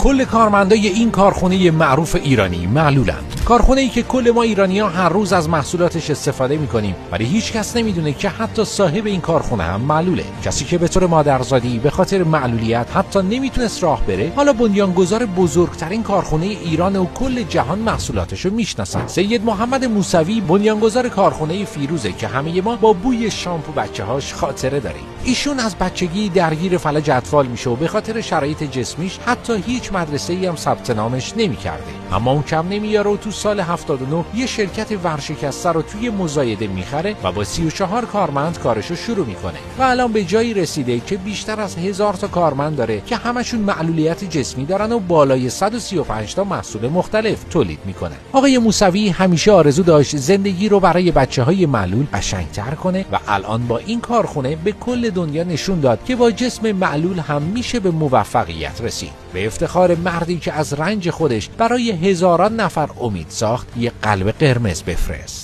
کل کارمندای این کارخونه معروف ایرانی معلولند. کارخونه‌ای که کل ما ایرانی‌ها هر روز از محصولاتش استفاده می‌کنیم، ولی هیچ کس نمی‌دونه که حتی صاحب این کارخونه هم معلوله. کسی که به طور مادرزادی به خاطر معلولیت حتی نمیتونست راه بره، حالا بنیانگذار بزرگترین کارخونه ایران و کل جهان محصولاتش رو میشناسن. سید محمد موسوی بنیانگذار کارخونه فیروزه که همه ما با بوی شامپو بچه‌هاش خاطره داریم. ایشون از بچگی درگیر فلج اطفال میشه و به خاطر شرایط جسمیش حتی هیچ مدرسه‌ای هم ثبت نامش نمی‌کرده. اما اون کم نمیاره و تو سال 79 یه شرکت ورشکسته رو توی مزایده میخره و با 34 کارمند کارشو شروع میکنه و الان به جایی رسیده که بیشتر از 1000 تا کارمند داره که همشون معلولیت جسمی دارن و بالای 135 تا محصول مختلف تولید میکنن. آقای موسوی همیشه آرزو داشت زندگی رو برای بچه‌های معلول قشنگ‌تر کنه و الان با این کارخونه به کل دنیا نشون داد که با جسم معلول هم میشه به موفقیت رسید. به افتخار مردی که از رنج خودش برای هزاران نفر امید ساخت، یه قلب قرمز بفرست.